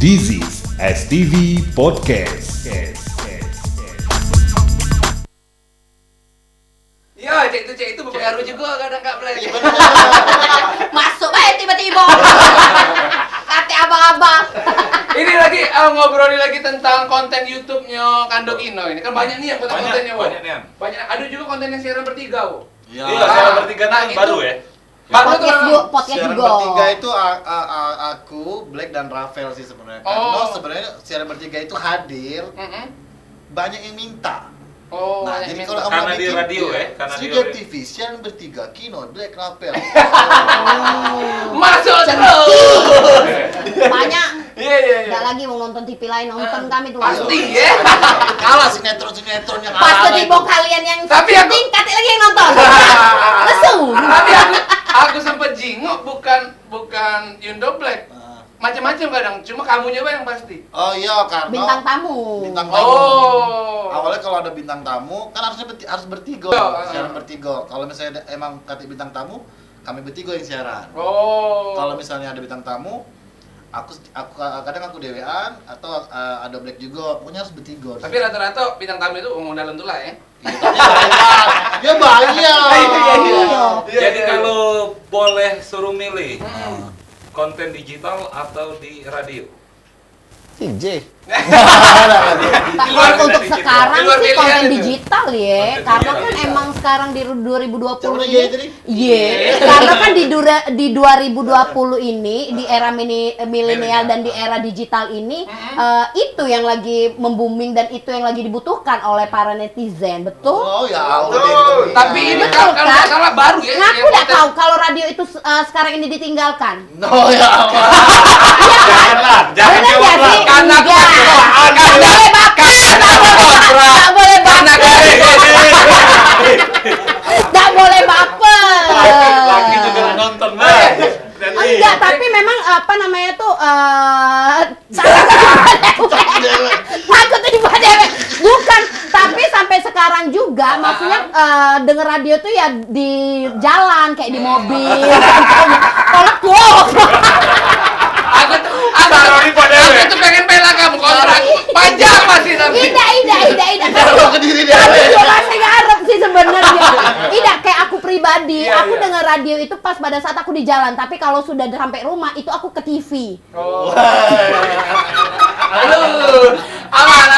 This is STV Podcast. Ya, cek itu berpengaruh juga kadang Kak Play. Masuk aja tiba-tiba. Kata abang-abang. Ini lagi ngobrolin lagi tentang konten YouTube-nya Kando Kino ini. Kan banyak nih yang kontennya, Wo. Banyak. Ada juga konten yang siaran bertiga, Wo. Iya, siaran bertiga nah, itu baru ya. Baru Podcast Siaran juga. bertiga itu aku, Black dan Rafael sih sebenarnya. Karena sebenarnya siaran bertiga itu hadir, banyak yang minta. Oh, Nah, banyak jadi yang kalau minta. kamu Karena di bikin, radio ya, karena di Studio radio. TV, siaran bertiga, Kino, Black, Rafael. Masuk terus. Banyak. Iya. Nggak lagi mau nonton TV lain, nonton kami tuh. Pasti ya. Kalah sinetron yang Pas ala-ala ketiba itu. kalian yang Tapi aku- syuting, kata lagi yang nonton. Lesu. Tapi aku sempet jingok bukan Yundo Black. Macam-macam kadang, cuma kamunya yang pasti. Oh iya, karena Bintang tamu. Bintang tamu. Oh. Awalnya kalau ada bintang tamu kan harus bertiga, Oh, siaran bertiga. Kalau misalnya emang kata bintang tamu, kami bertiga yang siaran. Oh. Kalau misalnya ada bintang tamu, aku kadang aku dewean atau ada Black juga. Pokoknya harus bertiga. Tapi rata-rata bintang tamu itu modal untuk lah ya. Dia bayar. Iya. Jadi kalau boleh suruh milih konten digital atau di radio? CJ. Kalau untuk sekarang Di luar sih pilihan konten itu. digital ya, Konten karena kan digital. emang sekarang di 2020 Coba ini, aja tadi. iya, karena kan di 2020 ini di era milenial dan di era digital ini itu yang lagi membooming dan itu yang lagi dibutuhkan oleh para netizen, betul? Oh ya Betul. Allah. Tapi ini Betul, kalau kan? nggak salah baru ya. Ngaku yang nggak konten- tahu kalau radio itu sekarang ini ditinggalkan. No ya Allah. Janganlah, jangan Bener jawab nggak lah. sih? Karena aku Enggak. masih doa. Nggak boleh baper, nggak boleh Karena baper, nggak boleh baper. Lagi juga nonton banget. Enggak, tapi memang apa namanya tuh takut di dewek. Bukan, tapi sampai sekarang juga maksudnya denger radio tuh ya di jalan kayak di mobil. Tolak aku tuh pengen bela kamu kontrak panjang masih tapi. Ida. Kalau ke diri dia. Tapi juga masih ngarep sih sebenarnya. Ida kayak aku pribadi, Iya, aku iya. denger radio itu pas pada saat aku di jalan. Tapi kalau sudah sampai rumah itu aku ke TV. Oh. Aduh, aman.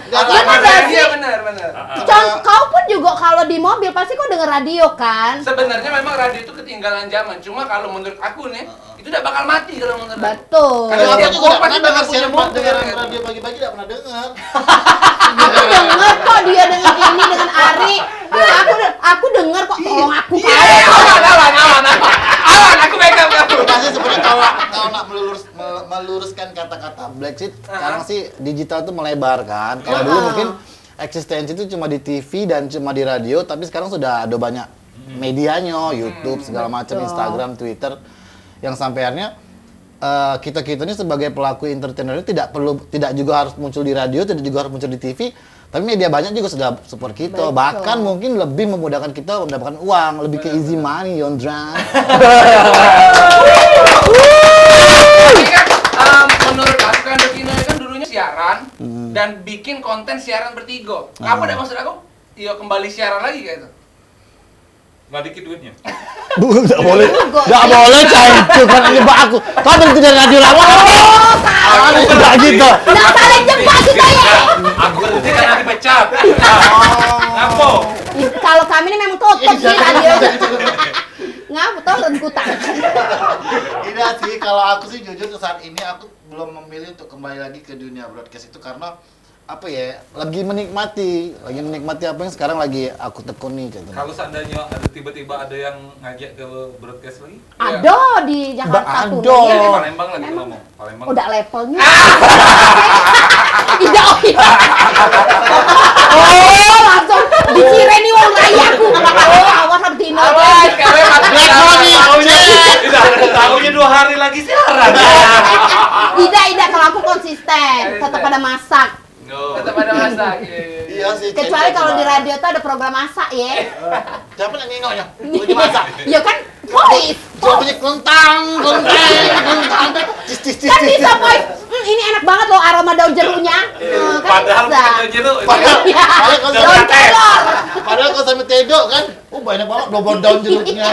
Bener nggak sih? Iya benar. Kau pun juga kalau di mobil pasti kau denger radio kan? Sebenarnya memang radio itu ketinggalan zaman. Cuma kalau menurut aku nih, itu udah bakal mati kalau menurut aku. Betul. Karena Kalau setiap aku juga orang pasti pernah dengar bakal punya siaran mobil, dengeran kan? radio pagi-pagi tidak pernah dengar. Aku denger kok dia denger ini dengan Ari. Aku denger kok, tolong aku Iya, aman, aku backup kamu. Masih sebenarnya kalau nak meluruskan kata-kata Black sih, sekarang sih digital tuh melebar kan. Kalau dulu mungkin eksistensi itu cuma di TV dan cuma di radio, tapi sekarang sudah ada banyak medianya, YouTube segala macam, Instagram, Twitter, yang sampai akhirnya kita ini sebagai pelaku entertainer tidak juga harus muncul di radio, tidak juga harus muncul di TV. Tapi media banyak juga sudah support kita, Betul. bahkan mungkin lebih memudahkan kita mendapatkan uang, lebih ke easy money, Yondra. Tapi kan menurut aku kan Kino kan dulunya siaran dan bikin konten siaran bertiga. Apa dah maksud aku? Iya kembali siaran lagi kayak itu. Nggak dikit duitnya. Nggak boleh cah itu kan nyebak aku. Kau berhenti dari radio lama. Nggak gitu. Nggak saling jebak kita ya. Aku berhenti karena dipecat. Ngapo? Kalau kami ini memang tutup sih radio. Ngapa tau rengkutan. Tidak sih, kalau aku sih jujur saat ini aku belum memilih untuk kembali lagi ke dunia broadcast itu karena apa ya, lagi menikmati apa yang sekarang lagi aku tekuni gitu. Kalau seandainya ada tiba-tiba ada yang ngajak ke broadcast lagi? Ada di Jakarta tuh. Ada. Di Iya. Palembang lagi Memang. ngomong. Palembang. Udah levelnya. Iya. Oh, langsung dicireni wong rayaku. Oh, awas Artino. Awas, kalian Tahunya 2 hari lagi siaran. Ida, kalau aku konsisten, tetap ada masak. Tetap ada masak. Iya sih. Kecuali kalau di radio tuh ada program masak ya. Siapa yang nengoknya? Lagi masak. Ya kan voice. Coba punya kelentang. Kan bisa voice. ini enak banget loh aroma daun jeruknya. Kan Padahal bisa. bukan jeruk. Padahal Daun kelor. Padahal kalau sampai tedo kan, banyak banget double daun jeruknya.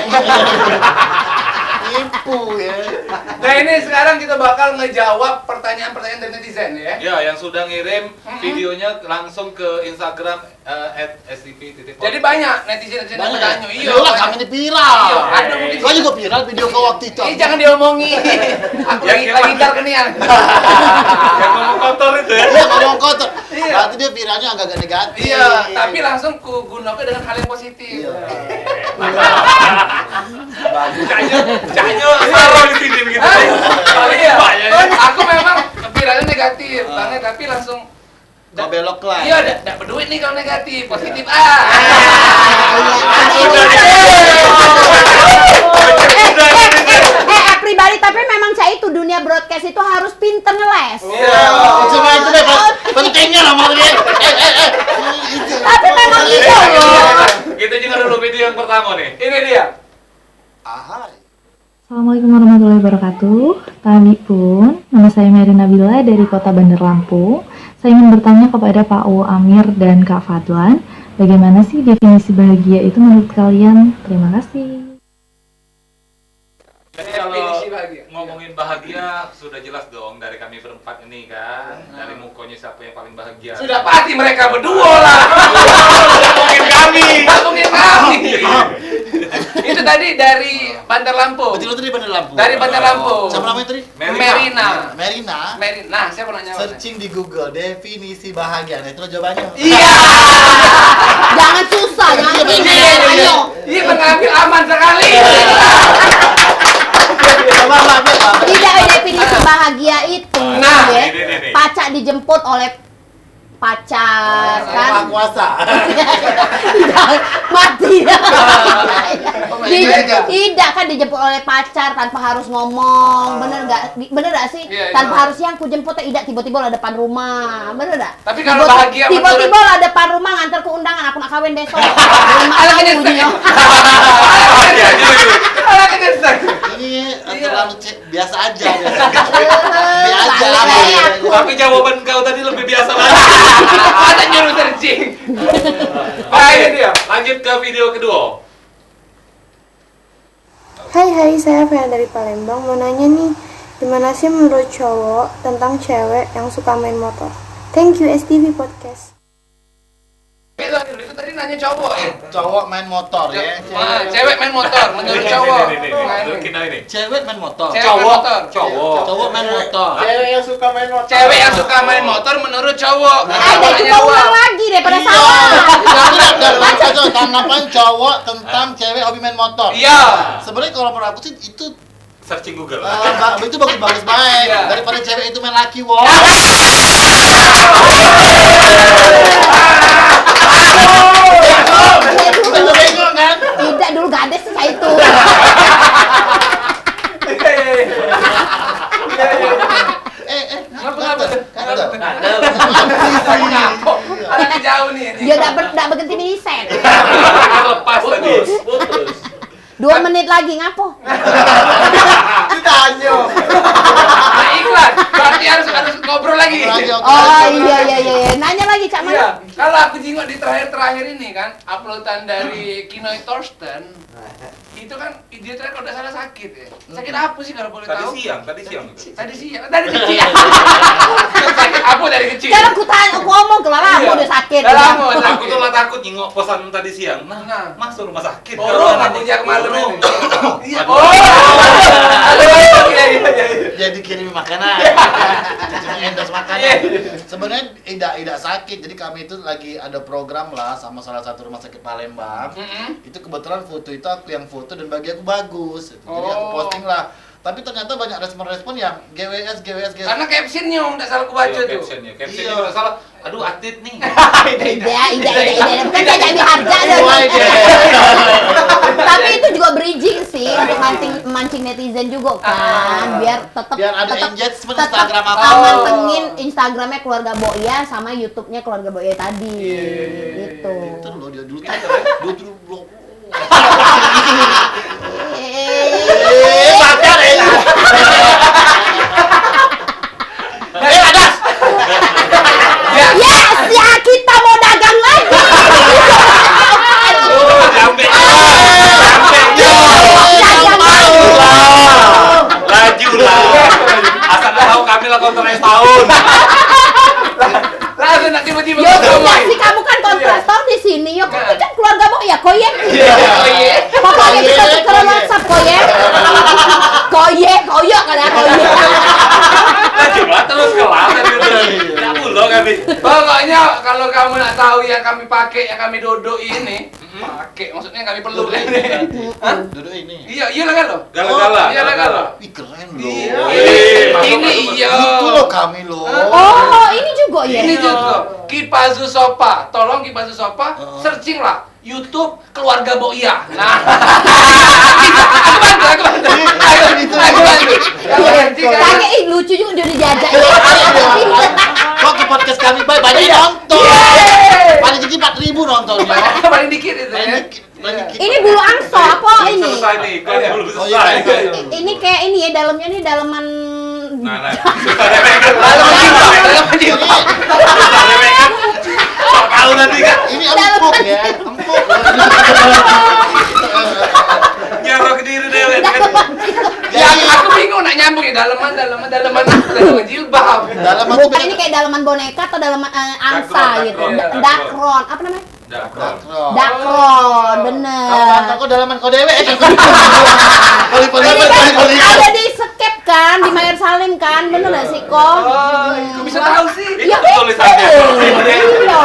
Tipu ya. Nah ini sekarang kita bakal ngejawab pertanyaan-pertanyaan dari netizen ya. Ya, yang sudah ngirim videonya langsung ke Instagram @stv. Jadi banyak netizen yang bertanya. Iya, Iya lah, kami ini viral. Iya, ada mungkin. Gua juga viral video kau waktu itu. Ini jangan diomongin. Aku lagi ntar kenian. Yang ngomong kotor itu ya. Iya, ngomong kotor. Iya. Berarti dia viralnya agak negatif. Iya, tapi langsung ku gunakan dengan hal yang positif. Iya. Janyo salah di sini begitu. Iya. Banyak. Aku memang viralnya negatif, banget tapi langsung Kau belok lah. iya, enggak berduit nih kalau negatif, positif Pribadi tapi memang saya itu dunia broadcast itu harus pinter ngeles. Iya. Cuma itu deh pentingnya lah makanya. Tapi memang itu loh. Kita juga dulu video yang pertama nih. Ini dia. Ahai. Assalamualaikum warahmatullahi wabarakatuh. Tadi pun, nama saya Mary Nabila dari Kota Bandar Lampung. Saya ingin bertanya kepada Pak U Amir dan Kak Fadlan, bagaimana sih definisi bahagia itu menurut kalian? Terima kasih. Jadi kalau Definisi bahagia. ngomongin bahagia sudah jelas dong dari kami berempat ini kan. Dari mukonya siapa yang paling bahagia. Sudah pasti mereka berdua lah. Ngomongin kami. Ngomongin kami. Itu tadi dari Bandar Lampung. Betul tadi Bandar Lampung. Dari Bandar Lampung. Siapa namanya tadi? Merina. Merina. Nah, saya mau nanya. Searching di Google definisi bahagia. Nah, itu jawabannya. Iya. Jangan susah, jangan susah. Ayo. Iya, mengambil aman sekali. Tidak definisi bahagia itu. Nah, ya. ini. Pacar dijemput oleh pacar Maha kan. kuasa. Mati. Tidak kan dijemput oleh pacar tanpa harus ngomong. Bener nggak sih? Iya, Tanpa iya. harus yang ku jemput tidak tiba-tiba lah depan rumah. Bener nggak? Tapi kalau bahagia tiba-tiba lah depan rumah nganter ke undangan aku nak kawin besok. Ala kenyesek. Ala kenyesek. Ini Iya. terlalu biasa aja. Biasa aja. Tapi jawaban kau tadi lebih biasa lagi. Ada nyuruh searching. Oke, dia. Lanjut ke video kedua. Hai, saya Fena dari Palembang. Mau nanya nih, gimana sih menurut cowok tentang cewek yang suka main motor? Thank you STV Podcast. Itu tadi nanya cowok ya. Cowok main motor ya. Cewek main motor menurut cowok. Nah, Ini, ini. kita ini. Cewek main motor. Cewek main motor. Cowok main motor. Cewek yang suka main motor menurut cowok. Ada juga ulang lagi daripada Iya. salah. Tanggapan cowok tentang cewek hobi main motor. Iya. Sebenarnya kalau menurut aku sih itu Searching Google. itu bagus baik Iya. daripada cewek itu main laki wow. Bego kan? Tidak dulu gades sih saya itu. Ada jauh nih. Dia enggak berhenti miniset. Lepas tadi. 2 menit lagi ngapo? Nah, iklan. Berarti harus ngobrol lagi. Oh iya. Nanya lagi Cak Iya, Mana? kalau aku jenguk di terakhir ini kan, uploadan dari Kinoy Thorsten, itu kan dia terakhir kalau nggak salah sakit ya. Sakit apa sih kalau boleh Tadi tahu? siang. Tadi siang, dari kecil. Sakit apa dari kecil? Kan aku tanya, aku ngomong ke Lara, Iya. aku udah sakit. Udah lama. Aku tuh lah takut nyingok pesan tadi siang. Nah. Masuk rumah sakit. Borong aku jak malam ini. Iya. Aduh. Oh. Iya. Jadi kirim makanan. Cuma endorse makanan. Iya. Sebenarnya tidak sakit. Jadi kami itu lagi ada program lah sama salah satu rumah sakit Palembang. Itu kebetulan foto itu aku yang foto dan bagi aku bagus. Jadi aku posting lah. Tapi ternyata banyak respon-respon yang GWS. Karena captionnya nggak salah aku baca tuh. Captionnya Iya. kalau salah. Aduh, atit nih. Tidak. Bukan saya jadi harga dong. Tapi itu juga bridging sih untuk mancing netizen juga kan, biar Biar ada engagement tetap Instagram apa. mantengin Instagramnya keluarga Boya sama YouTube-nya keluarga Boya tadi. Gitu. Itu loh dia dulu blog. Nah, lah kontraknya setahun. Langsung nak tiba-tiba Yo ketemu. tidak sih kamu kan kontraktor di sini. Yo kamu kan keluarga mau ya koyek. Pokoknya bisa tukeran WhatsApp koyek. Koyek kan ya koyek. Nah, cuma terus kelar kan gitu. Ya pulau kami. Pokoknya kalau kamu nak tahu yang kami pakai, yang kami duduk ini, pakai maksudnya yang kami perlu ini. Hah? Duduk ini. Iya, iyalah kan lo. Gala-gala. Iyalah kan lo. Ih, keren Iya. loh. Ini iya. Itu loh kami loh. Oh, ini juga ya. Ini juga Kipazu Sopa. Tolong Kipazu Sopa, searching lah YouTube keluarga Boia. Nah. Aku bantu. Kakek ih lucu juga dia dijajak. Kok ke podcast kami banyak yang nonton. Paling sedikit 4.000 nontonnya. Paling dikit itu ya. Ini bulu angso apa Belum ini? selesai nih, kan belum Oh, iya, selesai. iya. Ini kayak ini ya dalamnya ini dalaman. Nah. Lalu menjiwa. Sok tahu nanti kan. Ini empuk ya, empuk. Nyarok diri deh. Ya aku bingung nak nyambung ya dalaman jilbab. Dalam aku Bukan ini kayak dalaman boneka atau dalaman angsa Dakron, gitu. dakron. Dakron, apa namanya? Dakron. Dakron, Kalau bener. aku dalaman kau dewe. Ini kan ada di skep kan, di Mayer Salim kan, bener gak sih kok? Kok bisa tahu sih? Ya Itu tulisannya. iya.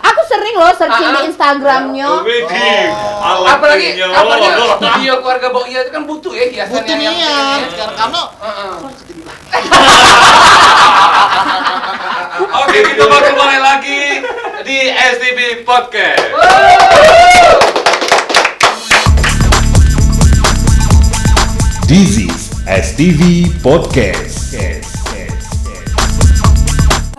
Aku sering loh searching di Instagramnya. Widih. Apalagi Alhamdulillah. video keluarga Boia itu kan butuh ya hiasan Butuh yang niat. Karena Oke, kita bakal mulai lagi di STV Podcast. This is STV Podcast.